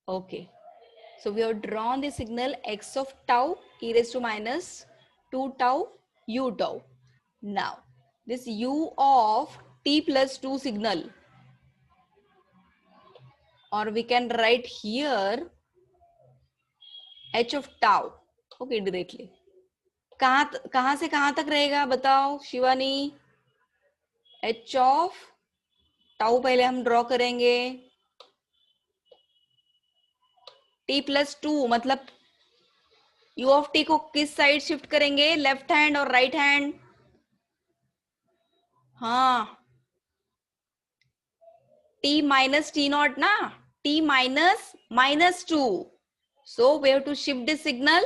Okay. So we have drawn the signal x of tau e raised to minus 2 tau u tau. Now, this u of t plus 2 signal, or we can write here h of tau. Okay, directly. कहाँ से कहाँ तक रहेगा बताओ Shivani? h of tau पहले हम draw करेंगे. t plus 2 मतलब u of t को किस साइड शिफ्ट करेंगे? लेफ्ट हैंड और राइट हैंड? हाँ, t minus t naught ना, t minus 2. So we have to shift the signal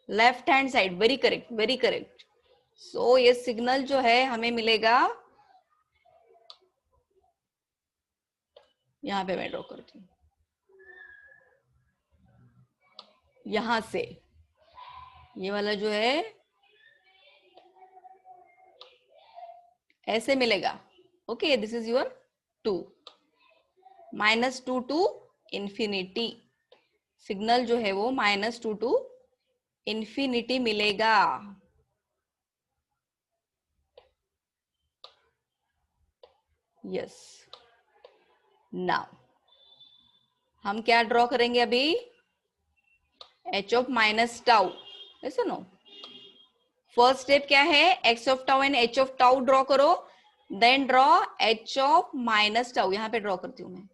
left hand side. Very correct, very correct. So ये signal जो है हमें मिलेगा, यहां पे मैं ड्रॉ करती हूँ, यहां से ये वाला जो है ऐसे मिलेगा. Okay, this is your 2 -2 to infinity. Signal जो है वो -2 टू इंफिनिटी मिलेगा. यस. नाउ हम क्या ड्रॉ करेंगे अभी? h of minus tau. ऐसा नो, फर्स्ट स्टेप क्या है? x of tau and h of tau draw करो, then draw h of minus tau. यहां पे ड्रॉ करती हूं मैं.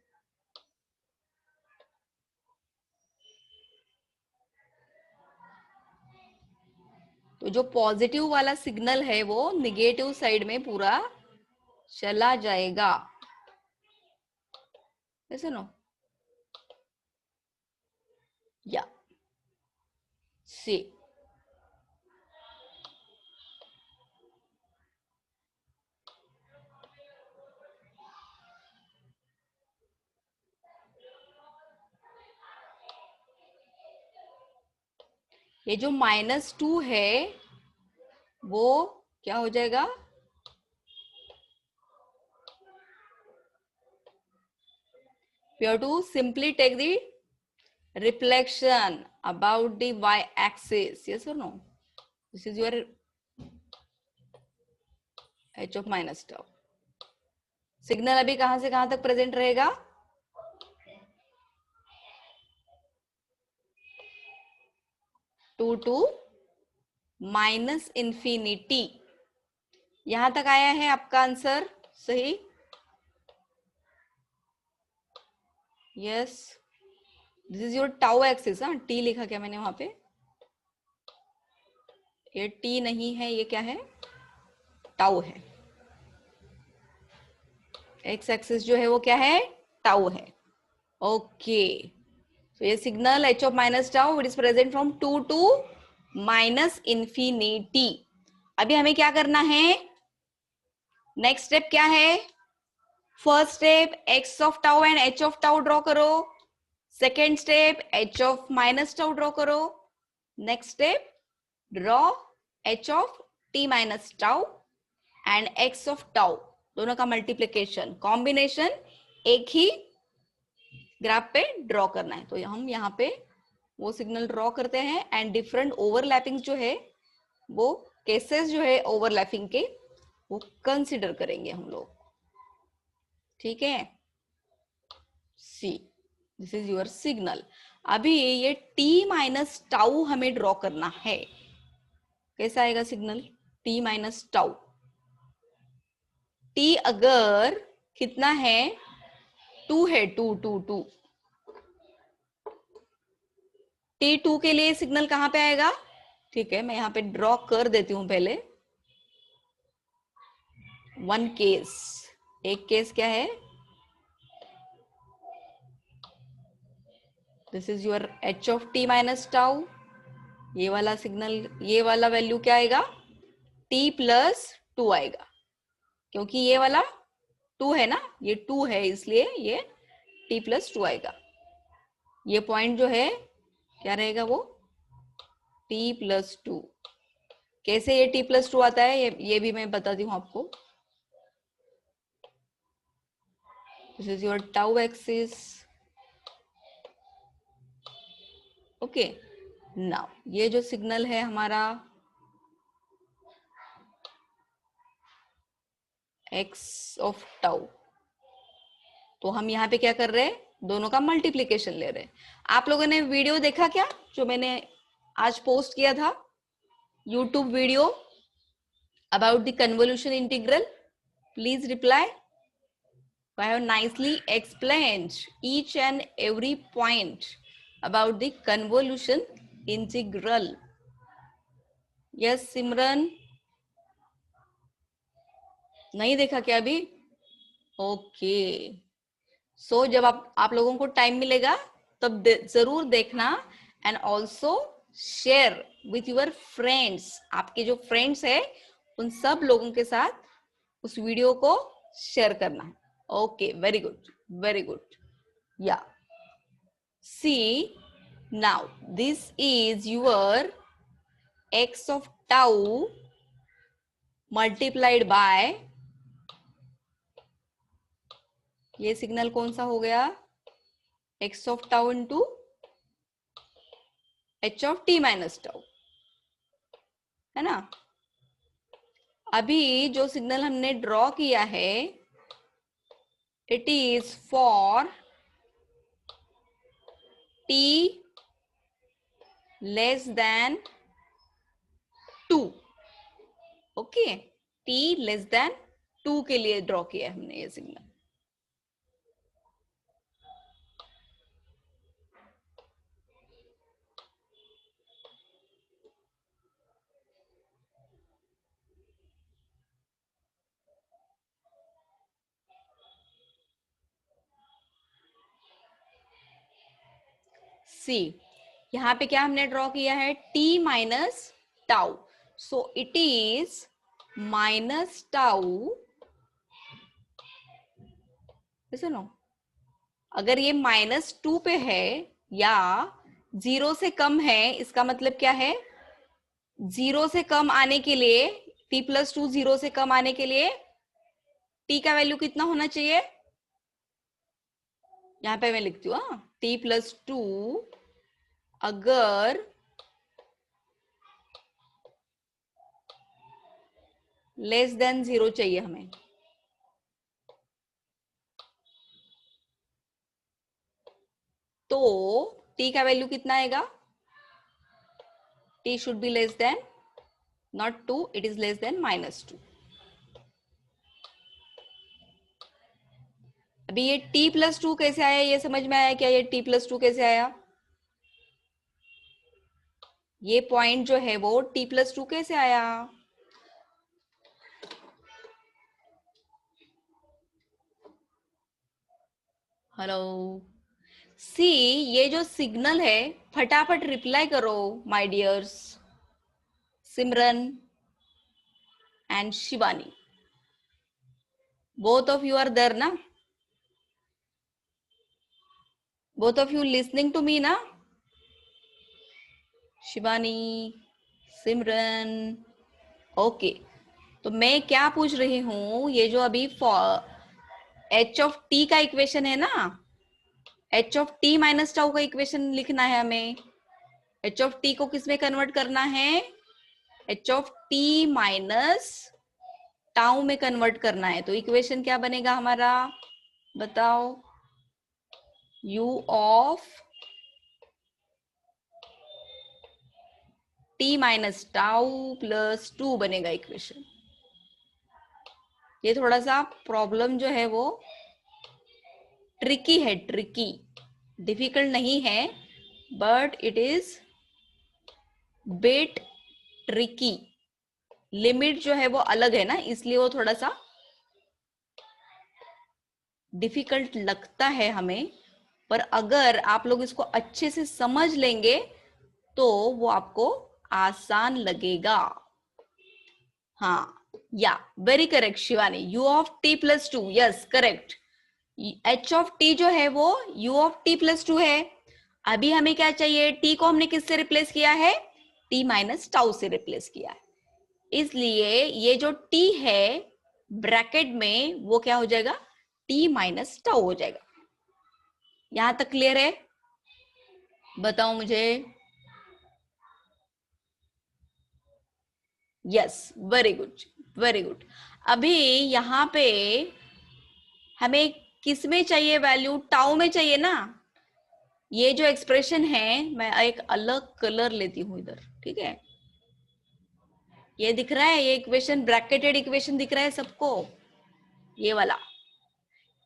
तो जो पॉजिटिव वाला सिग्नल है वो निगेटिव साइड में पूरा चला जाएगा. ऐसा नो, या सी. ये जो -2 है वो क्या हो जाएगा? We have to simply take the reflection about the y-axis. Yes or no? This is your h of minus tau. Signal अभी कहां से कहां तक प्रेजेंट रहेगा? Two to minus infinity. यहां तक आया है आपका आंसर सही? Yes. This is your tau axis. हाँ, टी लिखा क्या मैंने वहां पे? ये टी नहीं है, ये क्या है? टाउ है. एक्स एक्सिस जो है वो क्या है? टाउ है. ओके. तो ये signal h of minus tau it is present from 2 to minus infinity. अभी हमें क्या करना है? नेक्स्ट स्टेप क्या है? First step x of tau and h of tau draw करो. Second step h of minus tau draw करो. Next step draw h of t minus tau and x of tau. दोनों का multiplication combination एक ही graph पे draw करना है. तो हम यहाँ पे वो सिग्नल ड्रॉ करते हैं एंड डिफरेंट ओवरलैपिंग जो है वो केसेस जो है ओवरलैपिंग के वो कंसिडर करेंगे हम लोग. ठीक है. सी, दिस इज योर सिग्नल. अभी ये t माइनस टाउ हमें ड्रॉ करना है. कैसा आएगा signal? t minus tau. t अगर कितना है? 2 है. 2 T2 के लिए सिग्नल कहां पे आएगा? ठीक है, मैं यहां पे ड्रॉ कर देती हूं पहले. One case. एक केस क्या है? This is your h of t minus tau. ये वाला सिग्नल, ये वाला वैल्यू क्या आएगा? t प्लस 2 आएगा, क्योंकि ये वाला 2 है ना, ये 2 है इसलिए ये t प्लस 2 आएगा. ये पॉइंट जो है क्या रहेगा? वो t प्लस 2. कैसे ये t प्लस 2 आता है ये भी मैं बताती हूँ आपको. This is your tau axis. Okay, now ये जो सिग्नल है हमारा एक्स ऑफ टाउ, तो हम यहाँ पे क्या कर रहे हैं, दोनों का मल्टीप्लीकेशन ले रहे हैं। आप लोगों ने वीडियो देखा क्या जो मैंने आज पोस्ट किया था, YouTube video about the convolution integral? Please reply. I have nicely explained each and every point about the convolution integral. Yes, Simran? नहीं देखा क्या अभी? ओके, सो जब आप लोगों को टाइम मिलेगा तब जरूर देखना, and also share with your friends. आपके जो फ्रेंड्स है उन सब लोगों के साथ उस वीडियो को शेयर करना है. Okay, very good, very good. या see, now this is your x of tau multiplied by, ये सिग्नल कौन सा हो गया, x of tau into h of t minus tau, है ना. अभी जो सिग्नल हमने ड्रॉ किया है it is for t less than 2. Okay, t less than 2 के लिए ड्रॉ किया है हमने ये सिग्नल. सी, यहाँ पे क्या हमने ड्रॉ किया है, t minus tau, so it is minus tau. सुनो, अगर ये -2 पे है या 0 से कम है, इसका मतलब क्या है, 0 से कम आने के लिए, t+2 0 से कम आने के लिए t का वैल्यू कितना होना चाहिए, यहां पे मैं लिखती हूँ t+2 अगर लेस देन 0 चाहिए हमें, तो t का वैल्यू कितना आएगा, t should be less than not 2, it is less than -2. अभी ये t+2 कैसे आया, ये समझ में आया क्या, ये t+2 कैसे आया, ये पॉइंट जो है वो t+2 कैसे आया. हेलो, सी, ये जो सिग्नल है, फटाफट रिप्लाई करो my dears, Simran and Shivani, both of you are there ना, both of you listening to me ना, शिवानी, सिमरन. ओके, तो मैं क्या पूछ रही हूं, ये जो अभी h ऑफ t का इक्वेशन है ना, h of t minus tau का इक्वेशन लिखना है हमें. h ऑफ t को किस में कन्वर्ट करना है, h of t minus tau में कन्वर्ट करना है. तो इक्वेशन क्या बनेगा हमारा, बताओ, u of t minus tau plus 2 बनेगा इक्वेशन. ये थोड़ा सा प्रॉब्लम जो है वो ट्रिकी है, ट्रिकी, डिफिकल्ट नहीं है, but it is bit tricky. Limit जो है वो अलग है ना, इसलिए वो थोड़ा सा डिफिकल्ट लगता है हमें, पर अगर आप लोग इसको अच्छे से समझ लेंगे तो वो आपको आसान लगेगा. हाँ, या very correct Shivani, u of t+2, yes correct. h of t जो है वो u ऑफ t+2 है. अभी हमें क्या चाहिए, t को हमने किससे रिप्लेस किया है, t माइनस टाउ से रिप्लेस किया है, इसलिए ये जो t है ब्रैकेट में वो क्या हो जाएगा, t माइनस टाउ हो जाएगा. यहां तक क्लियर है. बताओ मुझे। Yes, very good, very good. अभी यहाँ पे हमें किस में चाहिए वैल्यू? टाउ में चाहिए ना। ये जो एक्सप्रेशन है, मैं एक अलग कलर लेती हूं इधर, ठीक है। ये दिख रहा है, ये इक्वेशन, ब्रैकेटेड इक्वेशन दिख रहा है सबको, ये वाला।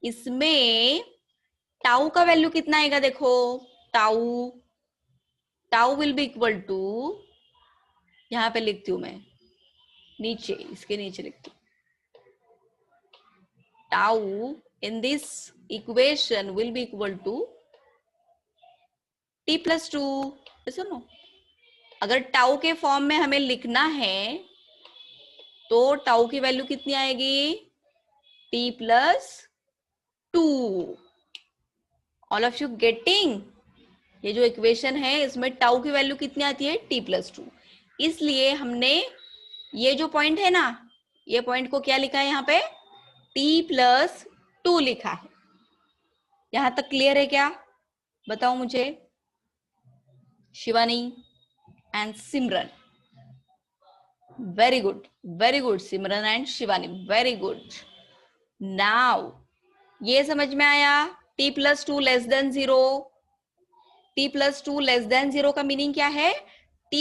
इसमें टाउ का वैल्यू कितना आएगा देखो। Tau, tau will be equal to, यहां पे लिखती हूं मैं, नीचे, इसके नीचे लिखती हूँ, tau in this equation will be equal to t+2। सुनो, अगर टाउ के फॉर्म में हमें लिखना है तो टाउ की वैल्यू कितनी आएगी? t+2। All of you getting? ये जो इक्वेशन है इसमें टाउ की वैल्यू कितनी आती है? t+2। इसलिए हमने ये जो पॉइंट है ना, ये पॉइंट को क्या लिखा है यहाँ पे? t+2 लिखा है। यहां तक क्लियर है क्या? बताओ मुझे, Shivani and Simran. Very good, very good Simran and Shivani, very good. Now ये समझ में आया, t+2 less than 0। t+2 less than 0 का मीनिंग क्या है? t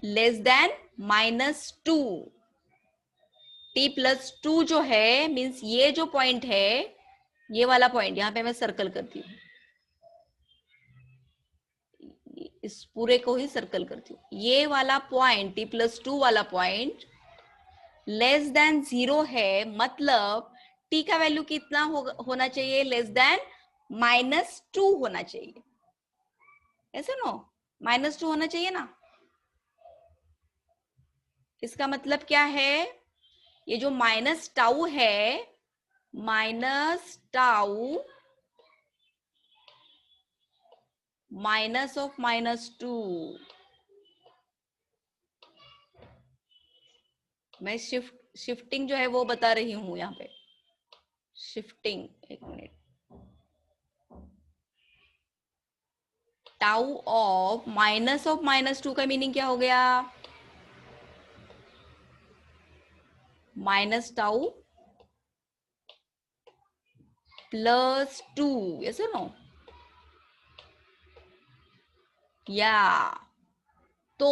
less than -2। t+2 जो है मीन्स ये जो पॉइंट है, ये वाला पॉइंट, यहां पे मैं सर्कल करती हूँ, इस पूरे को ही सर्कल करती हूँ। ये वाला पॉइंट, t+2 वाला पॉइंट लेस देन 0 है, मतलब t का वैल्यू कितना होना चाहिए? लेस देन -2 होना चाहिए। ऐसा नो, -2 होना चाहिए ना। इसका मतलब क्या है? ये जो माइनस टाउ है, माइनस टाउ माइनस ऑफ -2। मैं शिफ्टिंग जो है वो बता रही हूं यहाँ पे। शिफ्टिंग, एक मिनट। टाउ ऑफ -2 का मीनिंग क्या हो गया? -टाउ +2। यस और नो? या तो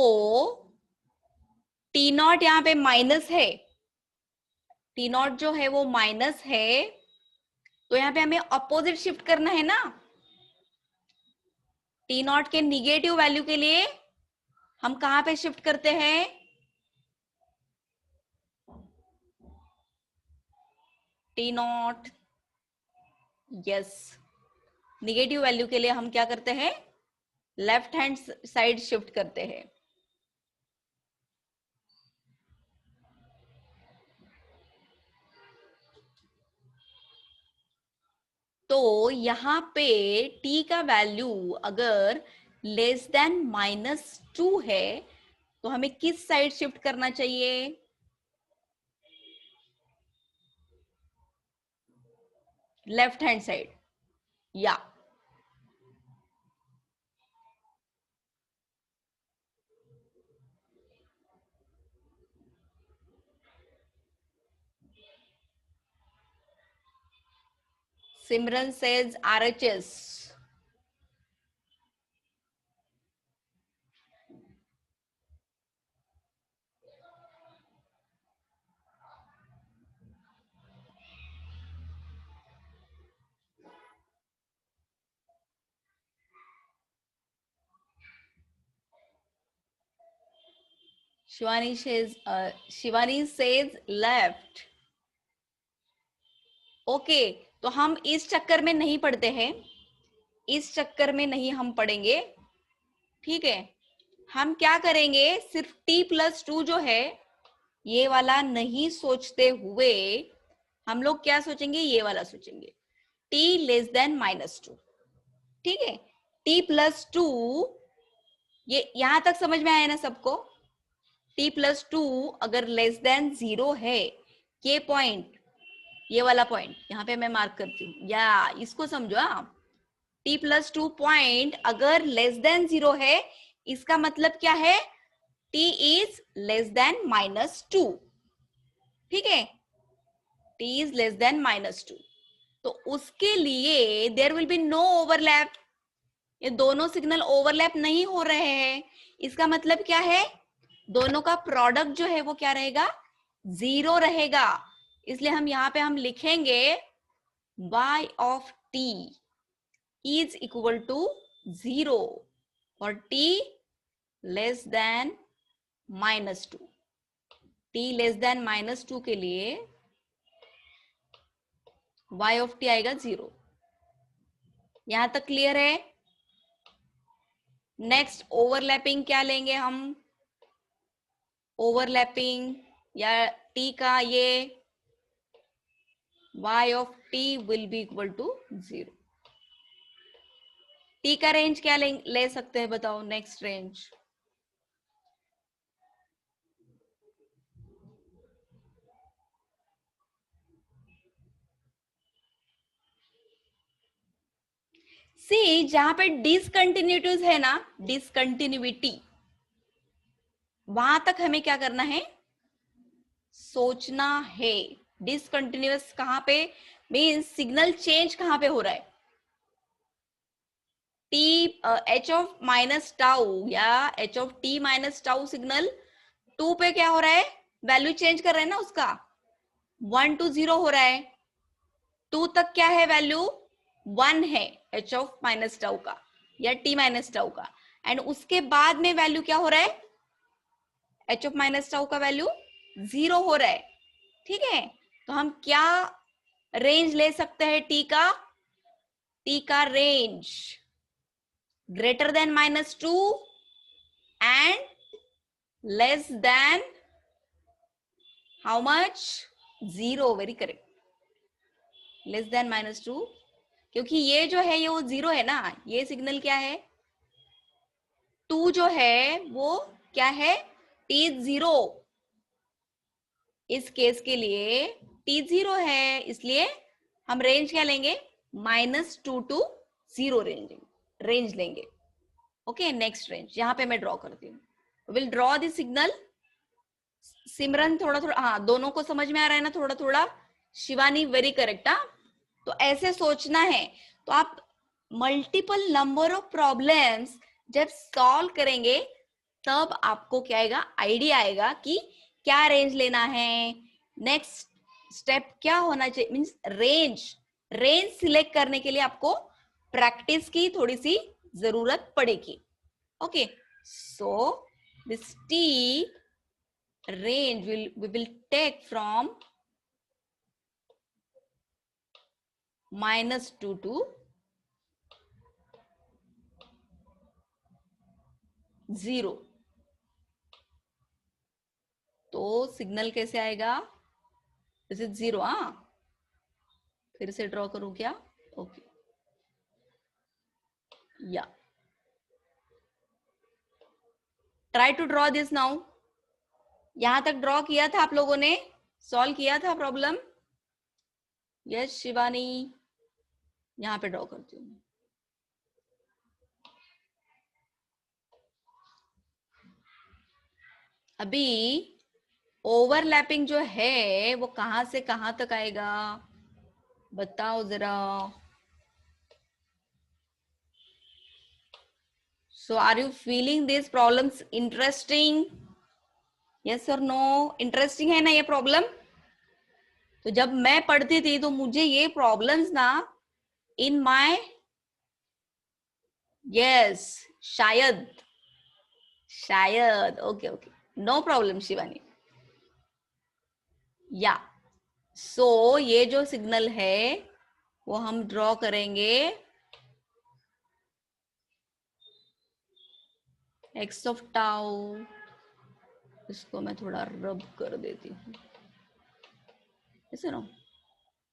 t0 यहाँ पे माइनस है, t0 जो है वो माइनस है, तो यहाँ पे हमें अपोजिट शिफ्ट करना है ना। t0 के निगेटिव वैल्यू के लिए हम कहां पे शिफ्ट करते हैं? t0, यस, निगेटिव वैल्यू के लिए हम क्या करते हैं? लेफ्ट हैंड साइड शिफ्ट करते हैं। तो यहां पे t का वैल्यू अगर लेस देन -2 है, तो हमें किस साइड शिफ्ट करना चाहिए? Left hand side. या Simran says RHS। Shivani says left. Okay, तो हम इस चक्कर में नहीं पढ़ते हैं, इस चक्कर में नहीं हम पढ़ेंगे, ठीक है। हम क्या करेंगे, सिर्फ t+2 जो है ये वाला नहीं सोचते हुए हम लोग क्या सोचेंगे? ये वाला सोचेंगे, t लेस देन -2, ठीक है। t+2, ये यहां तक समझ में आया ना सबको? t+2 अगर लेस देन 0 है, ये पॉइंट, ये वाला पॉइंट यहाँ पे मैं मार्क करती हूँ, या इसको समझो आप। t प्लस 2 पॉइंट अगर लेस देन 0 है, इसका मतलब क्या है, t इज लेस देन -2। ठीक है, t इज लेस देन -2, तो उसके लिए there will be no overlap. ये दोनों सिग्नल ओवरलैप नहीं हो रहे हैं, इसका मतलब क्या है, दोनों का प्रोडक्ट जो है वो क्या रहेगा, 0 रहेगा। इसलिए हम यहाँ पे हम लिखेंगे y of t is equal to 0 और t less than -2। t less than -2 के लिए y ऑफ t आएगा 0। यहां तक क्लियर है। नेक्स्ट ओवरलैपिंग क्या लेंगे हम, ओवरलैपिंग या t का ये y of t will be equal to 0। t का रेंज क्या ले सकते हैं बताओ, नेक्स्ट रेंज। सी जहां पे डिसकंटिन्यूटीज है ना, डिसकंटिन्यूटी, वहां तक हमें क्या करना है, सोचना है। डिसकंटिन्यूअस कहां पे, मीन्स सिग्नल चेंज कहां पे हो रहा है, T H of minus tau या H of T minus tau signal 2 पे क्या हो रहा है, वैल्यू चेंज कर रहे हैं ना उसका, 1 to 0 हो रहा है, 2 तक क्या है वैल्यू, 1 है एच ऑफ माइनस टाउ का या टी माइनस टाउ का, एंड उसके बाद में वैल्यू क्या हो रहा है, एच ऑफ माइनस टाउ का वैल्यू 0 हो रहा है। ठीक है, तो हम क्या रेंज ले सकते हैं टी का range greater than -2 and less than how much, 0। Very correct, less than -2, क्योंकि ये जो है ये वो 0 है ना, ये सिग्नल क्या है, 2 जो है वो क्या है, t 0। इस केस के लिए t 0 है, इसलिए हम रेंज क्या लेंगे, -2 to 0 रेंज लेंगे। ओके, नेक्स्ट रेंज यहां पे मैं ड्रॉ करती हूँ, विल ड्रॉ द सिग्नल। सिमरन थोड़ा थोड़ा, हाँ दोनों को समझ में आ रहा है ना थोड़ा थोड़ा, शिवानी वेरी करेक्ट। हाँ, तो ऐसे सोचना है, तो आप मल्टीपल नंबर ऑफ प्रॉब्लम्स जब सॉल्व करेंगे तब आपको क्या आएगा, आइडिया आएगा कि क्या रेंज लेना है, नेक्स्ट स्टेप क्या होना चाहिए, मींस रेंज सिलेक्ट करने के लिए आपको प्रैक्टिस की थोड़ी सी जरूरत पड़ेगी। Okay, so this T range we will take from -2 to 0। तो सिग्नल कैसे आएगा, दिस इज 0। हाँ, फिर से ड्रॉ करूं क्या, ओके या try to draw this now. यहां तक ड्रॉ किया था आप लोगों ने, सॉल्व किया था प्रॉब्लम, यस शिवानी, यहां पे ड्रॉ करती हूँ। अभी ओवरलैपिंग जो है वो कहां से कहां तक आएगा, बताओ जरा। So are you feeling these problems interesting? Yes or no? Interesting है ना ये प्रॉब्लम। तो जब मैं पढ़ती थी तो मुझे ये प्रॉब्लम्स ना इन माय, यस शायद शायद, okay okay, no problem Shivani. या सो ये जो सिग्नल है वो हम ड्रॉ करेंगे एक्स ऑफ टाउ, इसको मैं थोड़ा रब कर देती हूँ, ऐसे नो,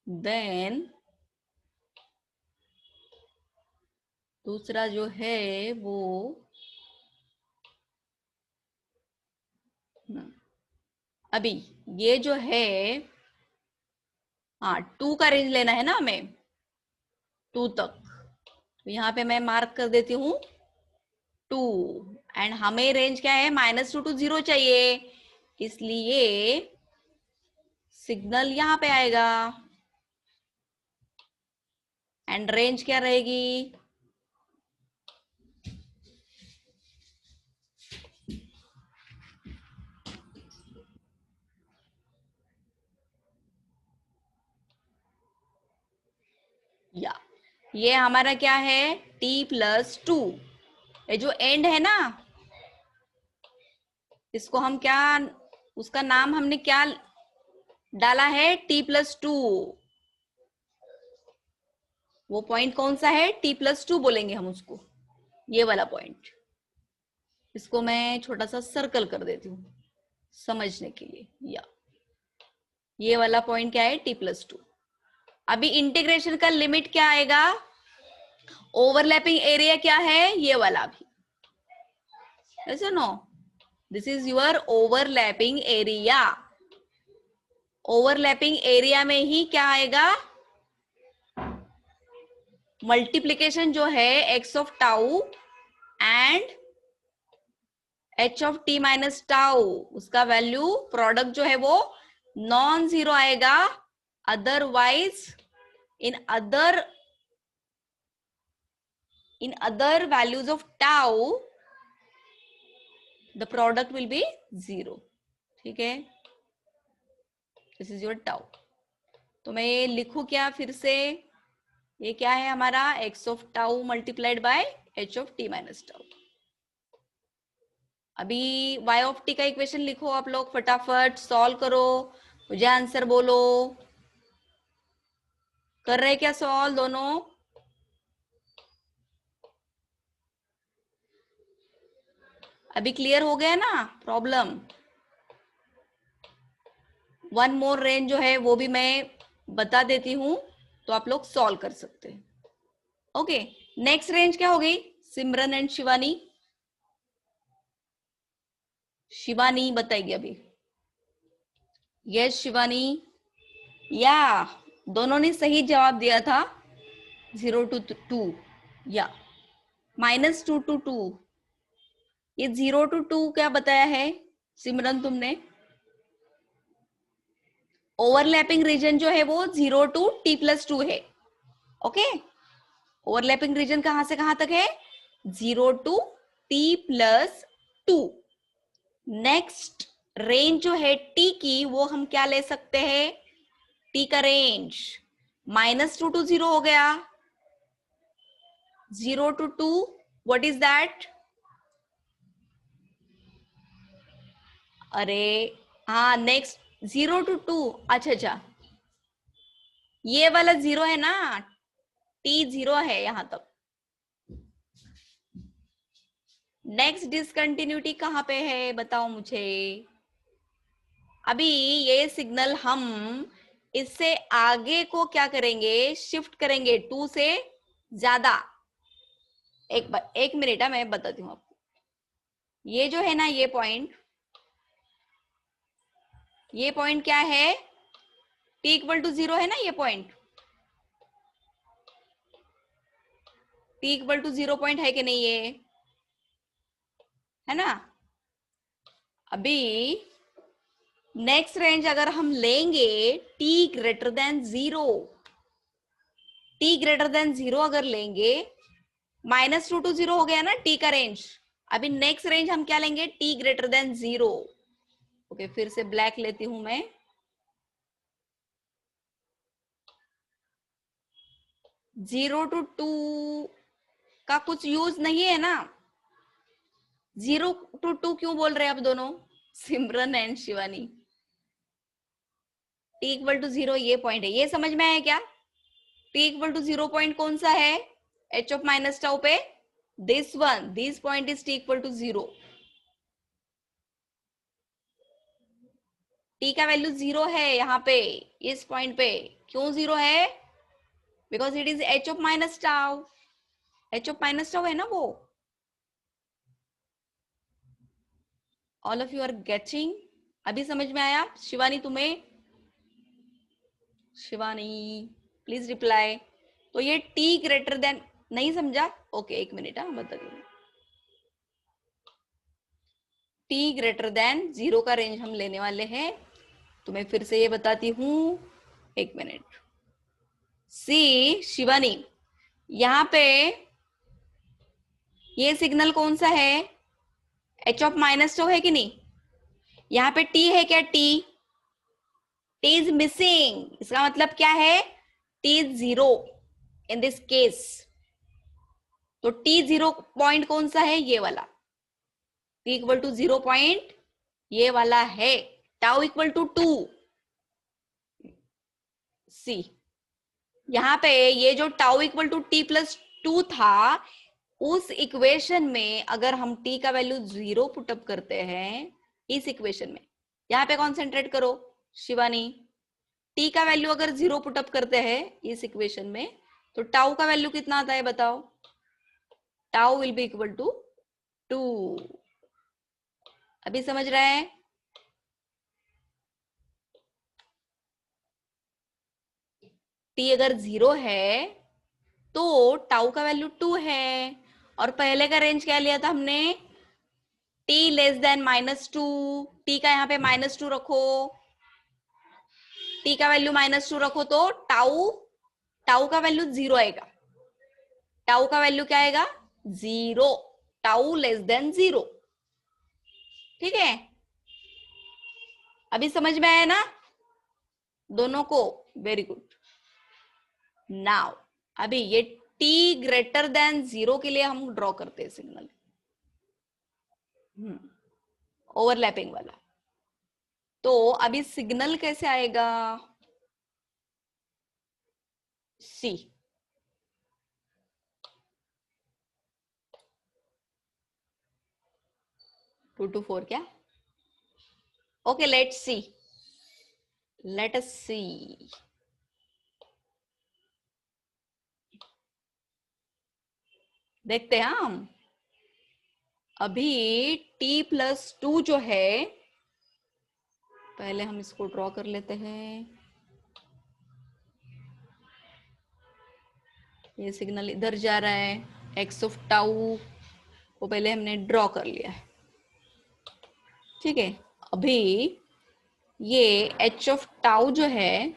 देन दूसरा जो है वो अभी ये जो है, हाँ 2 का रेंज लेना है ना हमें, 2 तक, तो यहाँ पे मैं मार्क कर देती हूँ 2 एंड हमें रेंज क्या है -2 to 0 चाहिए, इसलिए सिग्नल यहाँ पे आएगा एंड रेंज क्या रहेगी, या ये हमारा क्या है t+2। ये जो एंड है ना, इसको हम क्या, उसका नाम हमने क्या डाला है t+2। वो पॉइंट कौन सा है, t+2 बोलेंगे हम उसको, ये वाला पॉइंट। इसको मैं छोटा सा सर्कल कर देती हूँ समझने के लिए। या ये वाला पॉइंट क्या है t+2। अभी इंटीग्रेशन का लिमिट क्या आएगा, ओवरलैपिंग एरिया क्या है ये वाला भी, ऐसे no, this is your overlapping area. Overlapping area में ही क्या आएगा, मल्टीप्लीकेशन जो है x of tau and h of t minus tau, उसका वैल्यू प्रोडक्ट जो है वो नॉन जीरो आएगा, otherwise in other values of tau the product will be 0। ठीक है, दिस इज योर टाउ। तो मैं ये लिखूं क्या फिर से, ये क्या है हमारा x of tau multiplied by h of t minus tau. अभी y ऑफ t का इक्वेशन लिखो आप लोग, फटाफट सॉल्व करो, मुझे आंसर बोलो। कर रहे क्या सॉल्व दोनों, अभी क्लियर हो गया ना प्रॉब्लम। वन मोर रेंज जो है वो भी मैं बता देती हूं, तो आप लोग सॉल्व कर सकते हैं। ओके, नेक्स्ट रेंज क्या हो गई, सिमरन एंड शिवानी, शिवानी बताएगी अभी। यस शिवानी, या दोनों ने सही जवाब दिया था, 0 to 2, या -2 to 2। ये 0 to 2 क्या बताया है सिमरन तुमने, ओवरलैपिंग रीजन जो है वो 0 to t+2 है। ओके, ओवरलैपिंग रीजन कहां से कहां तक है, 0 to t+2। नेक्स्ट रेंज जो है t की, वो हम क्या ले सकते हैं, t का रेंज -2 to 0 हो गया, 0 to 2 व्हाट इज दैट, अरे हाँ नेक्स्ट 0 to 2, अच्छा अच्छा ये वाला 0 है ना, t 0 है यहां तक। नेक्स्ट डिसकंटिन्यूटी कहां पे है बताओ मुझे। अभी ये सिग्नल हम इससे आगे को क्या करेंगे, शिफ्ट करेंगे 2 से ज्यादा। एक मिनट है, मैं बताती हूँ आपको। ये जो है ना ये पॉइंट क्या है, t = 0 है ना, ये पॉइंट t = 0 पॉइंट है कि नहीं, ये है ना। अभी नेक्स्ट रेंज अगर हम लेंगे t greater then 0, t greater then 0 अगर लेंगे, -2 to 0 हो गया ना t का रेंज। अभी नेक्स्ट रेंज हम क्या लेंगे, t ग्रेटर देन 0। ओके, फिर से ब्लैक लेती हूं मैं, 0 to 2 का कुछ यूज नहीं है ना। 0 to 2 क्यों बोल रहे हैं आप दोनों, सिमरन एंड शिवानी, t = 0 ये पॉइंट है, ये समझ में आया क्या, t = 0 पॉइंट कौन सा है, h ऑफ माइनस टाउ पे, this one, this point is t = 0। t का वैल्यू 0 है यहाँ पे, इस पॉइंट पे क्यों 0 है, because it is h of minus tau, h of minus tau है ना वो। All of you are getting, अभी समझ में आया शिवानी तुम्हें, शिवानी प्लीज रिप्लाई। तो ये t ग्रेटर देन नहीं समझा? ओके, एक मिनट, हाँ बता दूँ। टी ग्रेटर देन 0 का रेंज हम लेने वाले हैं, तो मैं फिर से ये बताती हूँ, एक मिनट। सी शिवानी, यहाँ पे ये सिग्नल कौन सा है? एच ऑफ माइनस तो है कि नहीं? यहाँ पे टी है क्या? टी इज मिसिंग, इसका मतलब क्या है? T is 0 in this case. तो टी 0 पॉइंट कौन सा है? ये वाला। टी इक्वल टू 0 पॉइंट ये वाला है। Tau equal to 2। सी यहाँ पे ये जो tau equal to t plus 2 था, उस इक्वेशन में अगर हम t का वैल्यू 0 पुटअप करते हैं, इस इक्वेशन में, यहाँ पे कॉन्सेंट्रेट करो शिवानी, t का वैल्यू अगर 0 पुटअप करते हैं इस इक्वेशन में, तो टाउ का वैल्यू कितना आता है बताओ? Tau will be equal to 2। अभी समझ रहे हैं? t अगर 0 है तो टाउ का वैल्यू 2 है, और पहले का रेंज क्या लिया था हमने? t less than -2। t का यहाँ पे -2 रखो, t का वैल्यू -2 रखो, तो टाउ टाउ का वैल्यू 0 आएगा। टाउ का वैल्यू क्या आएगा? 0। Tau less than 0। ठीक है, अभी समझ में आया ना दोनों को? Very good. नाउ अभी ये t ग्रेटर देन 0 के लिए हम ड्रॉ करते हैं सिग्नल, ओवरलैपिंग वाला। तो अभी सिग्नल कैसे आएगा? सी 2 to 4 क्या? Okay, let's see, let us see. देखते हैं हम। अभी t प्लस 2 जो है, पहले हम इसको ड्रॉ कर लेते हैं। ये सिग्नल इधर जा रहा है, एक्स ऑफ टाउ को पहले हमने ड्रॉ कर लिया है। ठीक है, अभी ये एच ऑफ टाउ जो है,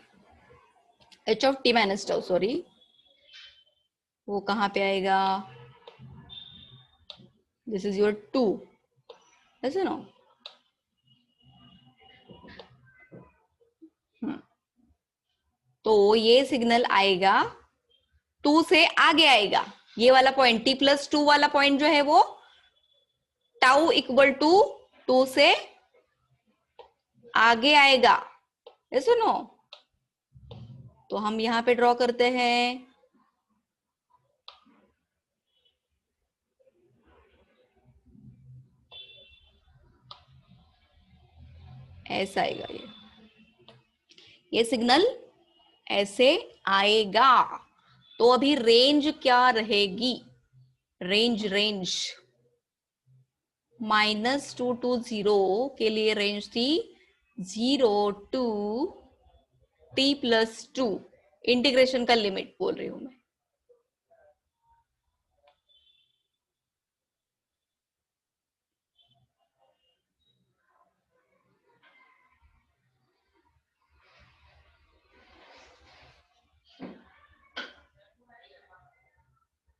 H of T minus tau sorry, वो कहाँ पे आएगा? दिस इज योर 2, ऐसे नो। तो ये सिग्नल आएगा 2 से आगे आएगा, ये वाला पॉइंट t प्लस 2 वाला पॉइंट जो है वो टाउ इक्वल टू 2 से आगे आएगा, ऐसे नो। तो हम यहां पे ड्रॉ करते हैं, ऐसा आएगा ये सिग्नल ऐसे आएगा। तो अभी रेंज क्या रहेगी? रेंज -2 to 0 के लिए रेंज थी 0 to t प्लस 2। इंटीग्रेशन का लिमिट बोल रही हूं मैं।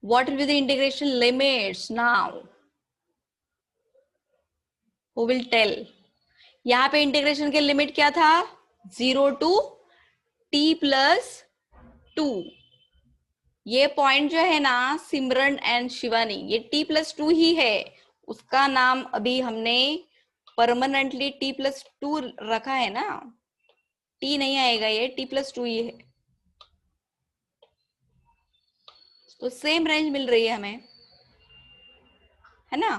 What will be the integration limits now? Who will tell? यहाँ पे इंटीग्रेशन के लिमिट क्या था? 0 to t प्लस 2। ये पॉइंट जो है ना सिमरन एंड शिवानी, ये t प्लस 2 ही है। उसका नाम अभी हमने परमानेंटली t प्लस 2 रखा है ना, t नहीं आएगा, ये t प्लस 2 ही है। तो सेम रेंज मिल रही है हमें, है ना?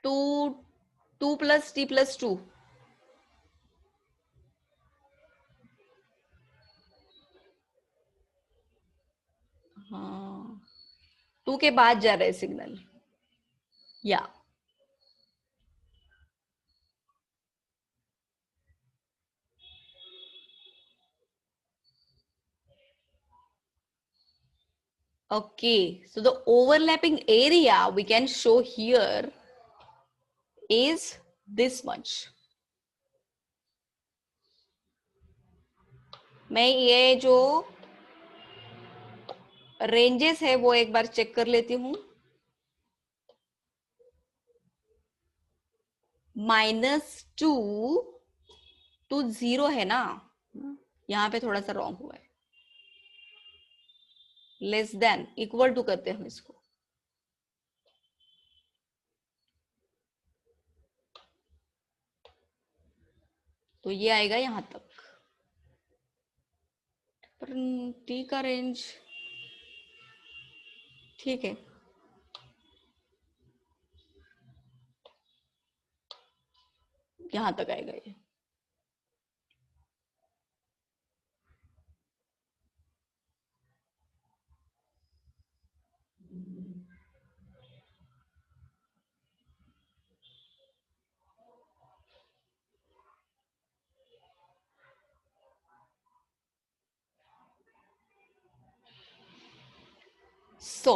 टू 2 प्लस t प्लस 2, हाँ 2 के बाद जा रहे सिग्नल, या Okay, so the overlapping area we can show here is this much. मैं ये जो रेंजेस है वो एक बार चेक कर लेती हूँ. -2 to 0 है ना, यहाँ पे थोड़ा सा रॉन्ग हुआ है. लेस देन इक्वल टू करते हैं हम इसको. तो ये आएगा यहां तक. पर टी का रेंज ठीक है, यहां तक आएगा ये. So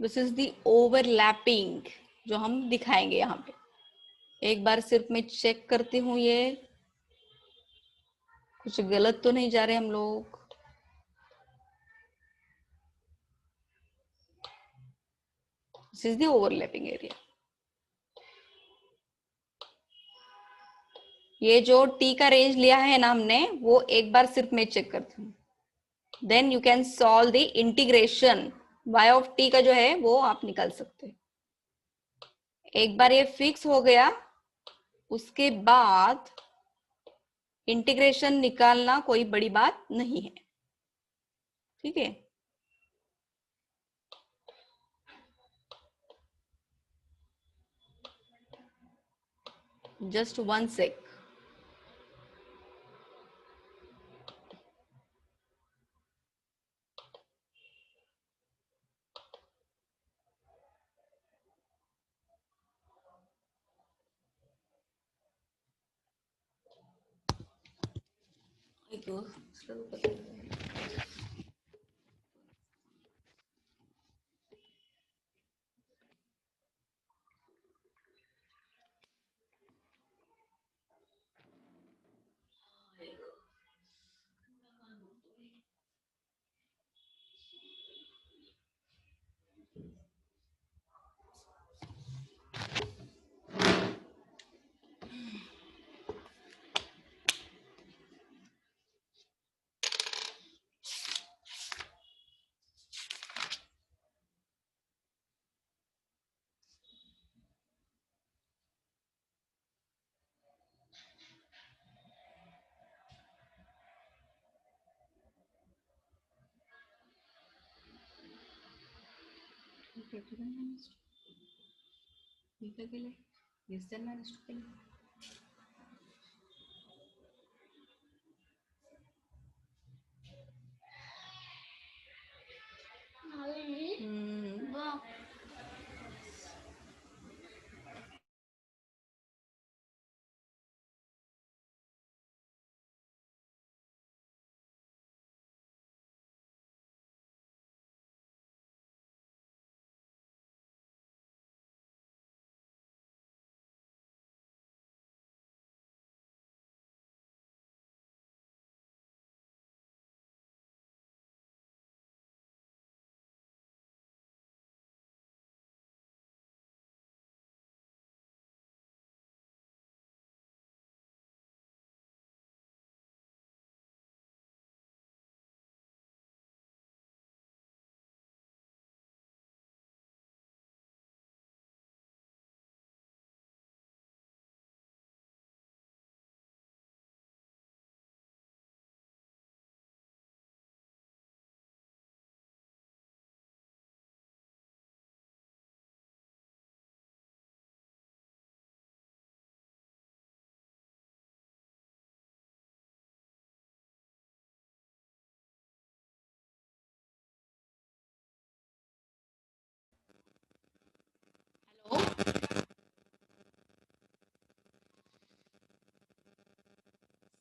this is the overlapping जो हम दिखाएंगे यहाँ पे. एक बार सिर्फ मैं चेक करती हूँ ये कुछ गलत तो नहीं जा रहे हम लोग. This is the overlapping area. ये जो टी का रेंज लिया है ना हमने, वो एक बार सिर्फ मैं चेक करती हूँ. Then you can solve the integration. y of t का जो है वो आप निकाल सकते हैं. एक बार ये फिक्स हो गया, उसके बाद इंटीग्रेशन निकालना कोई बड़ी बात नहीं है. ठीक है. Just one sec.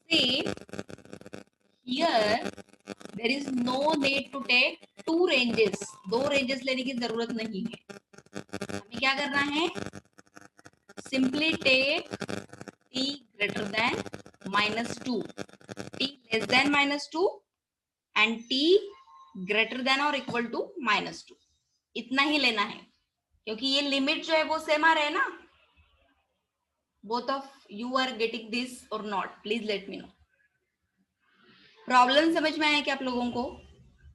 See, here there is no need to take two ranges, दो रेंजेस लेने की जरूरत नहीं है. हमें क्या करना है, simply take t greater than -2, t less than -2 and t greater than और इक्वल टू -2. इतना ही लेना है, क्योंकि ये लिमिट जो है वो सेम आ रहा है ना. Both of you are getting this और not, please let me know. Problem समझ में आया क्या आप लोगों को?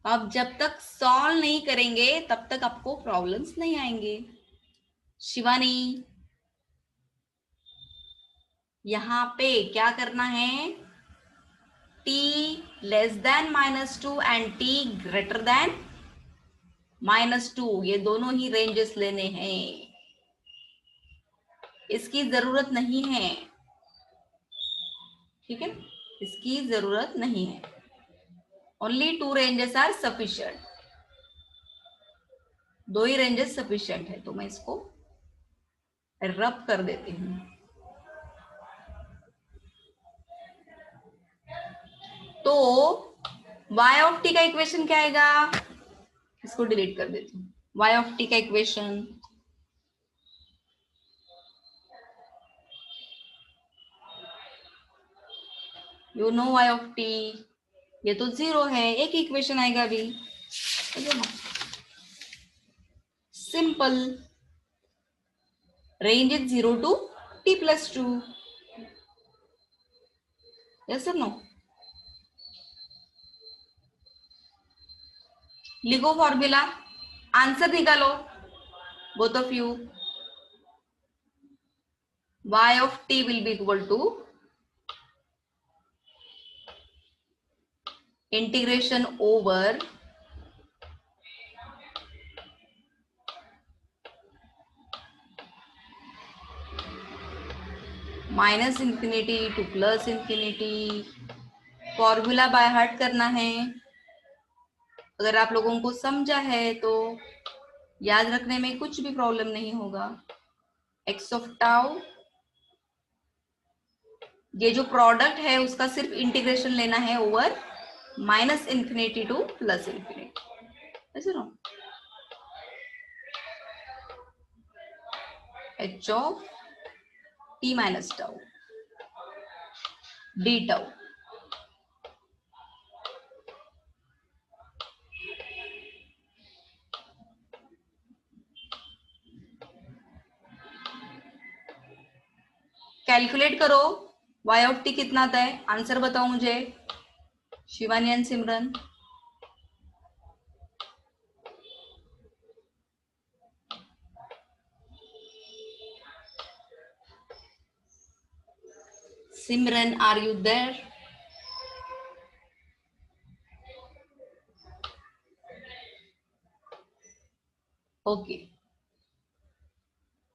आप जब तक सॉल्व नहीं करेंगे तब तक आपको प्रॉब्लम्स नहीं आएंगे. शिवानी, यहां पे क्या करना है, t less than -2 and t greater than -2, ये दोनों ही रेंजेस लेने हैं. इसकी जरूरत नहीं है, ठीक है, इसकी जरूरत नहीं है. Only two ranges are sufficient, दो ही रेंजेस सफिशिएंट है. तो मैं इसको रब कर देती हूं. तो y ऑफ t का इक्वेशन क्या आएगा, इसको डिलीट कर देती हूँ. y ऑफ t का equation you know y of t, ये तो 0 है, एक इक्वेशन आएगा अभी. Simple, range is 0 to t plus 2. Yes और नो? लिखो फॉर्मूला, आंसर निकालो both of you. y of t will be equal to integration over minus infinity to plus infinity. Formula by heart करना है. अगर आप लोगों को समझा है तो याद रखने में कुछ भी प्रॉब्लम नहीं होगा. x ऑफ टाउ, ये जो प्रोडक्ट है उसका सिर्फ इंटीग्रेशन लेना है over minus infinity to plus infinity. ऐसे ना, h of t minus tau d tau. Calculate करो y ऑफ t कितना आता है, आंसर बताओ मुझे. Shivani and Simran, Simran are you there? Okay,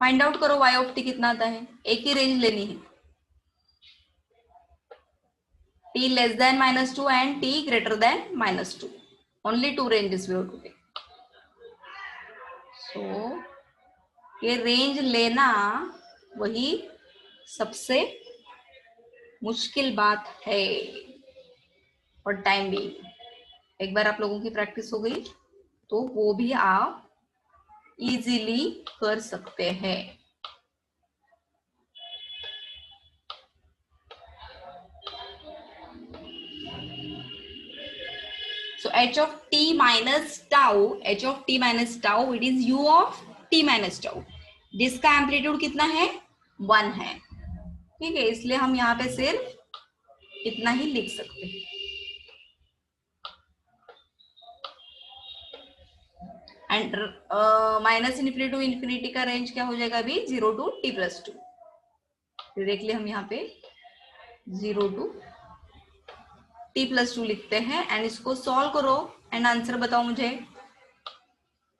find out करो y ऑफ t कितना आता है. एक ही रेंज लेनी है, t less than -2 and t greater than -2. Only two ranges we have to take. So ये रेंज लेना वही सबसे मुश्किल बात है और टाइम भी. एक बार आप लोगों की प्रैक्टिस हो गई तो वो भी आप इजीली कर सकते हैं. So h of t minus tau, h of t minus tau, it is u of t minus tau, जिसका एम्पलीट्यूड कितना है, 1 है. ठीक है, इसलिए हम यहाँ पे सिर्फ इतना ही लिख सकते हैं. And minus infinity to infinity का रेंज क्या हो जाएगा अभी, 0 टू t प्लस 2. डायरेक्टली हम यहाँ पे 0 टू t प्लस 2 लिखते हैं एंड इसको सॉल्व करो एंड आंसर बताओ मुझे,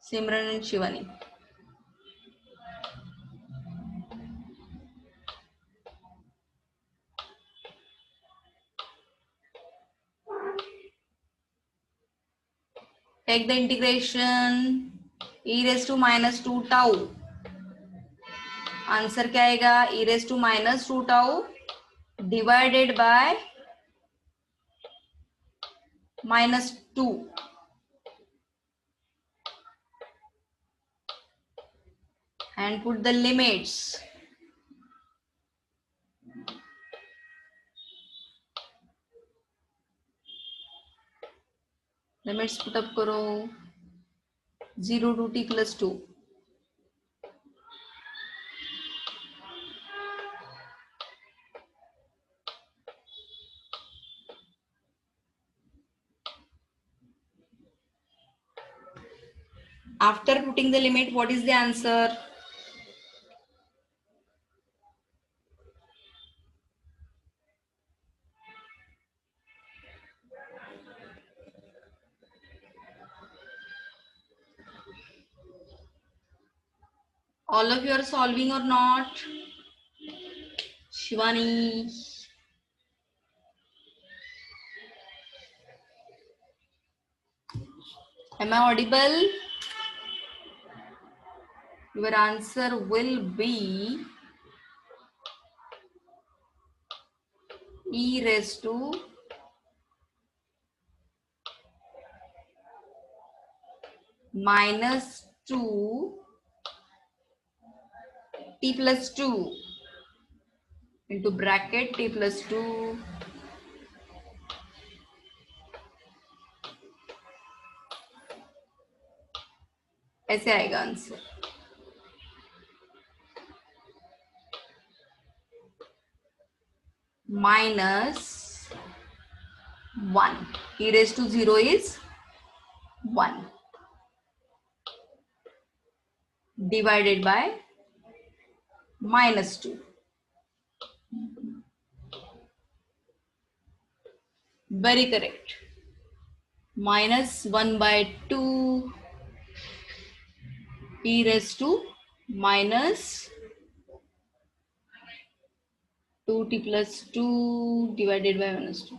Simran and Shivani. Take the integration e raise to -2 tau. Answer क्या आएगा, e raise to -2 tau divided by -2. and put the limits. Limits put up करो 0 to t plus 2. After putting the limit, what is the answer? All of you are solving or not? Shivani. Am I audible? Your answer will be e raised to minus 2 t plus 2 into bracket t plus 2 ऐसे आएगा answer. Minus 1. E raised to 0 is 1 divided by minus 2. Very correct. Minus 1 by 2 e raised to minus 2t plus 2 divided by minus 2.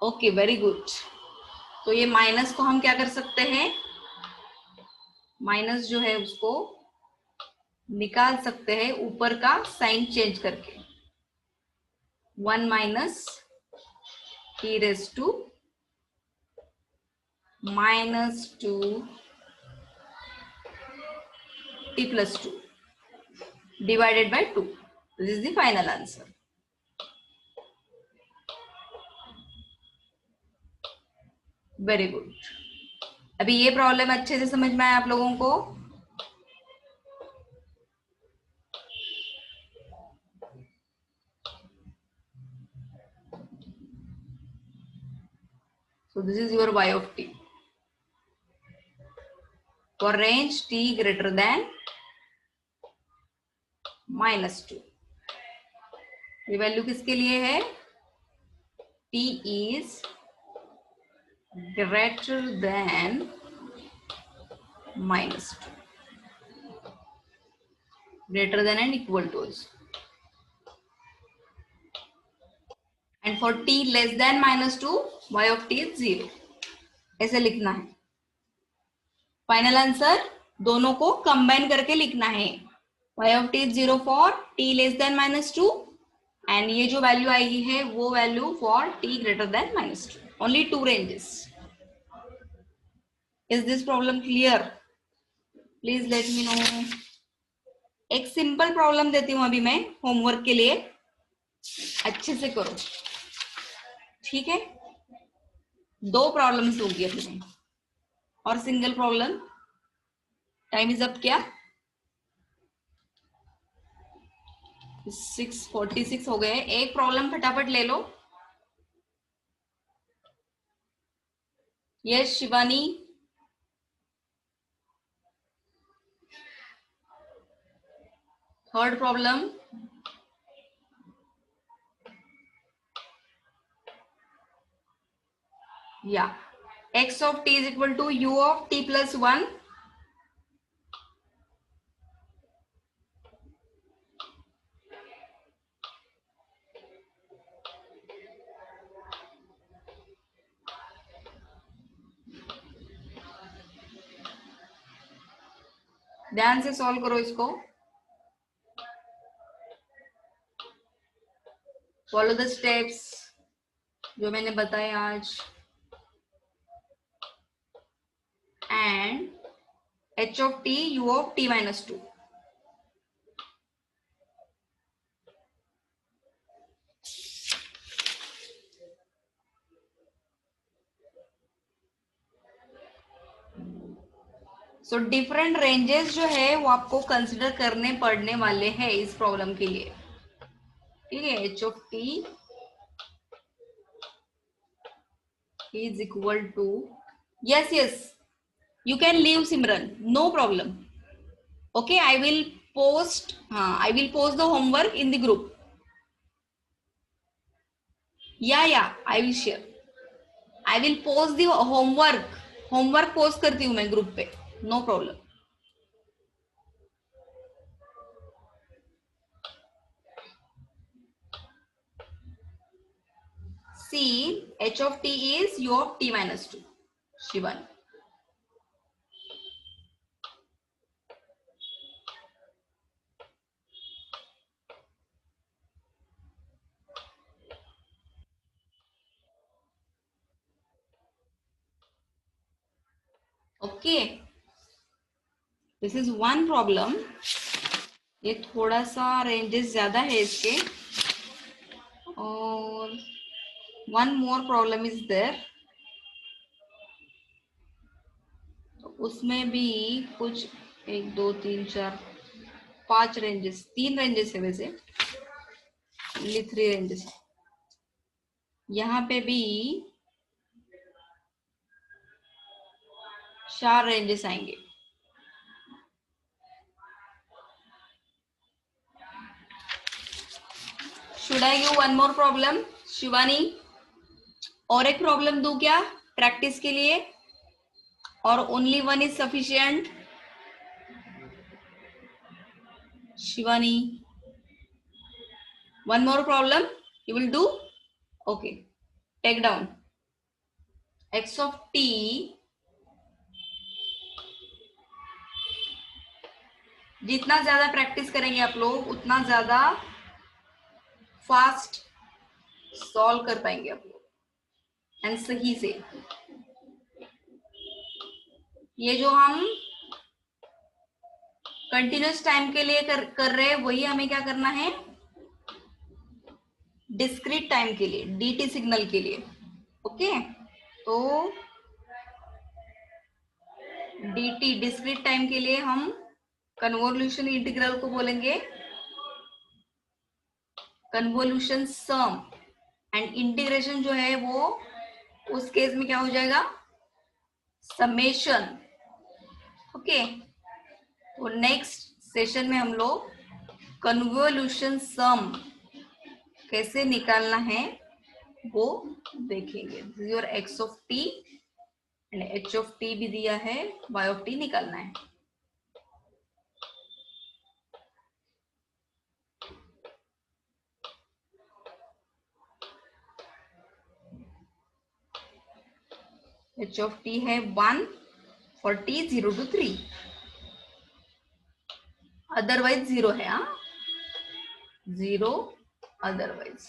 Okay, very good. तो ये minus को हम क्या कर सकते हैं? माइनस जो है उसको निकाल सकते हैं ऊपर का साइन चेंज करके. 1 minus e raised to minus 2 t plus 2 divided by 2. This is the final answer. Very good. अभी ये प्रॉब्लम अच्छे से समझ में आया आप लोगों को? So this is your y of t for range t greater than minus 2. ये वैल्यू किसके लिए है? t is greater than minus 2. Greater than and equal to is. And for t less than minus 2, y of t is 0. ऐसे लिखना है. Final answer दोनों को combine करके लिखना है. y of t is 0 for t less than minus 2 and ये जो वैल्यू आएगी है वो value for t greater than minus 2. Only two ranges. Is this problem clear? Please let me know. एक सिंपल प्रॉब्लम देती हूं अभी मैं होमवर्क के लिए, अच्छे से करो. ठीक है, 2 प्रॉब्लम्स होगी अभी में और single problem. Time is up क्या? 6:46 हो गए. एक प्रॉब्लम फटाफट ले लो. Yes Shivani. Third problem. Yeah, x of t is equal to u of t plus 1. ध्यान से सॉल्व करो इसको. फॉलो द स्टेप्स जो मैंने बताए आज. And h of t u of t minus 2. So different ranges जो है वो आपको कंसिडर करने पड़ने वाले हैं इस प्रॉब्लम के लिए. ठीक है, h of t is equal to, yes, you can leave Simran, no problem. Okay, I will post the homework in the group. Yeah, I will share. I will post the homework post करती हूँ मैं group पे, no problem. See, h of t is u of t minus 2. Shivan. Okay. This is one problem. ये थोड़ा सा ranges ज्यादा है इसके. और one more problem is there. तो उसमें भी कुछ 1 2 3 4 5 रेंजेस, 3 रेंजेस है वैसे, 3 रेंजेस. यहाँ पे भी 4 रेंजेस आएंगे. Should I give one more problem, Shivani? और एक प्रॉब्लम दूं क्या प्रैक्टिस के लिए, और only one is sufficient? Shivani, one more problem you will do? Okay, take down x of t जितना ज्यादा प्रैक्टिस करेंगे आप लोग उतना ज्यादा फास्ट सॉल्व कर पाएंगे आप लोग एंड सही से. ये जो हम कंटिन्यूस टाइम के लिए कर रहे हैं वही हमें क्या करना है डिस्क्रीट टाइम के लिए, dt सिग्नल के लिए. ओके, तो dt डिस्क्रीट टाइम के लिए हम कन्वोल्यूशन इंटीग्रल को बोलेंगे कन्वोल्यूशन सम, एंड इंटीग्रेशन जो है वो उस केस में क्या हो जाएगा समेशन. ओके, तो नेक्स्ट सेशन में हम लोग कन्वोल्यूशन सम कैसे निकालना है वो देखेंगे. This is your x of t and h of t भी दिया है, y ऑफ t निकालना है. h ऑफ t है 1 for t 0 to 3, अदरवाइज 0 है. 0 अदरवाइज.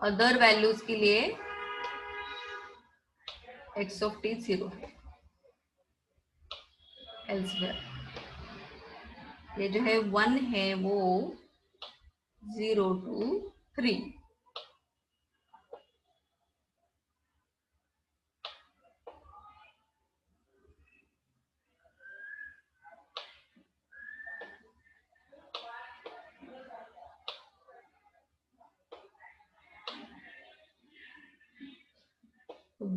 अदर वैल्यूज के लिए x ऑफ t 0 है. एल्सवेयर ये जो है 1 है वो 0 to 3.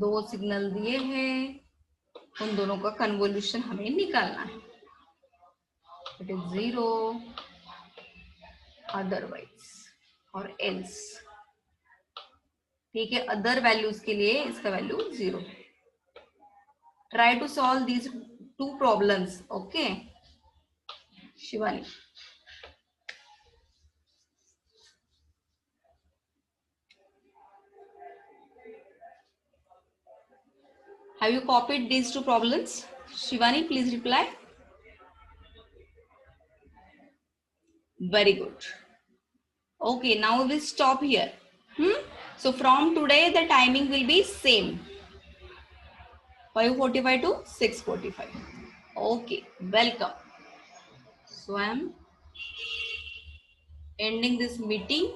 दो सिग्नल दिए हैं, उन दोनों का कन्वोल्यूशन हमें निकालना है. इट इज 0 अदरवाइज और एल्स. ठीक है, अदर वैल्यूज के लिए इसका value 0. Try to solve these 2 problems. Okay Shivani. Have you copied these 2 problems? Shivani, please reply. Very good. Okay, now we will stop here. So from today, the timing will be same. 5:45 to 6:45. Okay, welcome. So I am ending this meeting.